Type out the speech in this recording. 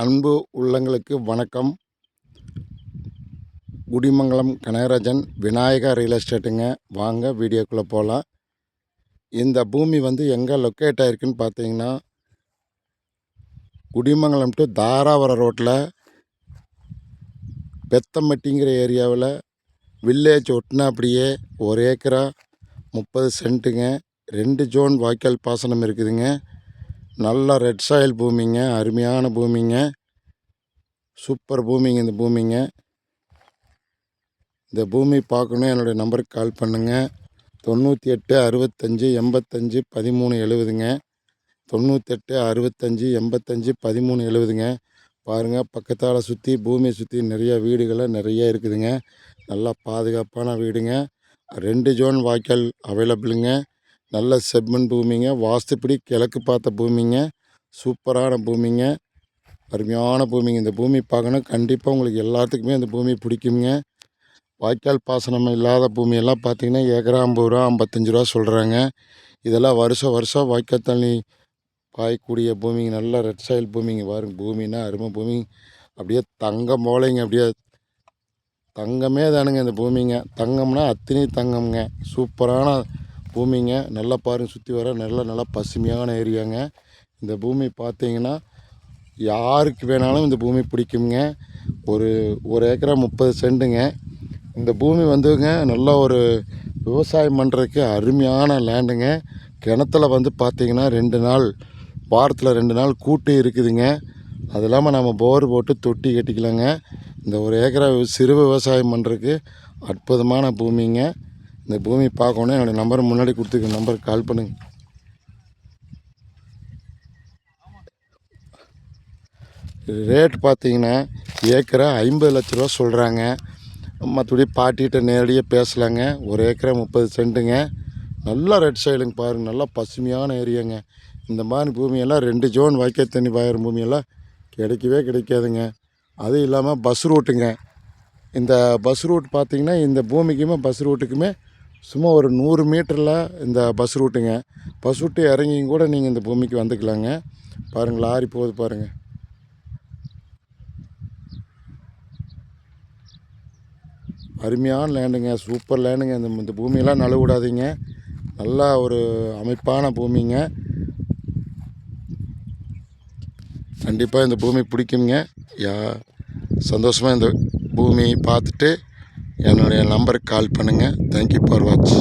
அன்பு உள்ளங்களுக்கு வணக்கம். குடிமங்கலம் கனகராஜன் விநாயகா ரியல் எஸ்டேட்டுங்க. வாங்க வீடியோக்குள்ளே போகலாம். இந்த பூமி எங்கே லொக்கேட் ஆகிருக்குன்னு பார்த்தீங்கன்னா, குடிமங்கலம் டு தாராவரம் ரோட்டில் பெத்தம்பட்டிங்கிற ஏரியாவில் வில்லேஜ் ஒட்டினாப்படியே 1 ஏக்கரா 30 சென்ட்டுங்க. 2 ஜோன் வாய்க்கால் பாசனம் இருக்குதுங்க. நல்ல ரெட் சாயில் பூமிங்க, அருமையான பூமிங்க, சூப்பர் பூமிங்க. இந்த பூமி பார்க்கணும், என்னுடைய நம்பருக்கு கால் பண்ணுங்கள். 98 65 85 13 70ங்க. 98 65 85 13 70ங்க. பாருங்கள், பக்கத்தால் சுற்றி பூமியை சுற்றி நிறைய வீடுகளை நிறைய இருக்குதுங்க. நல்லா பாதுகாப்பான வீடுங்க. 2 ஜோன் வாய்க்கால் அவைலபிளுங்க. நல்ல செம்மண் பூமிங்க. வாஸ்துப்படி கிழக்கு பார்த்த பூமிங்க. சூப்பரான பூமிங்க, அருமையான பூமிங்க. இந்த பூமி பார்க்கணும், கண்டிப்பாக உங்களுக்கு எல்லாத்துக்குமே இந்த பூமி பிடிக்குங்க. வாய்க்கால் பாசனம் இல்லாத பூமியெல்லாம் பார்த்திங்கன்னா ஏக்கரா 50 ரூபா 55 ரூபா சொல்கிறாங்க. இதெல்லாம் வருஷம் வாய்க்கால் தண்ணி பாயக்கூடிய பூமிங்க. நல்ல ரெட் சாயில் பூமிங்க. பாருங்க, பூமின்னா அருமை பூமி. அப்படியே தங்கம் போலைங்க, அப்படியே தங்கமே தானுங்க இந்த பூமிங்க. தங்கம்னா அத்தனை தங்கம்ங்க. சூப்பரான பூமிங்க. நல்லா பாருங்கள், சுற்றி வர நல்லா பசுமையான ஏரியாங்க. இந்த பூமி பார்த்திங்கன்னா யாருக்கு வேணாலும் இந்த பூமி பிடிக்குங்க. ஒரு ஏக்கரா 30 சென்ட்டுங்க. இந்த பூமி நல்லா ஒரு விவசாயம் பண்ணுறதுக்கு அருமையான லேண்டுங்க. கிணத்துல பார்த்திங்கன்னா 2 நாள், வாரத்தில் 2 நாள் கூட்டு இருக்குதுங்க. அது இல்லாமல் நம்ம போர் போட்டு தொட்டி கட்டிக்கலாங்க. இந்த 1 ஏக்கரா சிறு விவசாயம் பண்ணுறதுக்கு அற்புதமான பூமிங்க. இந்த பூமி பார்க்கணும், என்னோடய நம்பர் முன்னாடி கொடுத்துருக்க நம்பருக்கு கால் பண்ணுங்கள். ரேட் பார்த்திங்கன்னா ஏக்கரா 50 லட்ச ரூபா சொல்கிறாங்க. மற்றபடி பாட்டிகிட்ட நேரடியாக பேசலாங்க. 1 ஏக்கரா 30 சென்ட்டுங்க. நல்லா ரெட் சைடுங்க. பாருங்கள், நல்லா பசுமையான ஏரியாங்க. இந்த மாதிரி பூமியெல்லாம் 2 ஜோன் வாய்க்கால் தண்ணி பாயிற பூமியெல்லாம் கிடைக்கவே கிடைக்காதுங்க. அதுவும் இல்லாமல் பஸ் ரூட்டுங்க. இந்த பஸ் ரூட் பார்த்திங்கன்னா இந்த பூமிக்குமே பஸ் ரூட்டுக்குமே சும்மா ஒரு 100 மீட்டரில் இந்த பஸ் ரூட்டுங்க. பஸ் ரூட்டு இறங்கியும் கூட நீங்கள் இந்த பூமிக்கு வந்துக்கலாங்க. பாருங்கள், லாரி போகுது பாருங்கள். அருமையான லேண்டுங்க, சூப்பர் லேண்டுங்க. இந்த பூமியெல்லாம் நழுவ விடாதீங்க. நல்லா ஒரு அமைப்பான பூமிங்க. கண்டிப்பாக இந்த பூமி பிடிக்குங்க. சந்தோஷமாக இந்த பூமி பார்த்துட்டு என்னுடைய நம்பருக்கு கால் பண்ணுங்கள். Thank you for watch.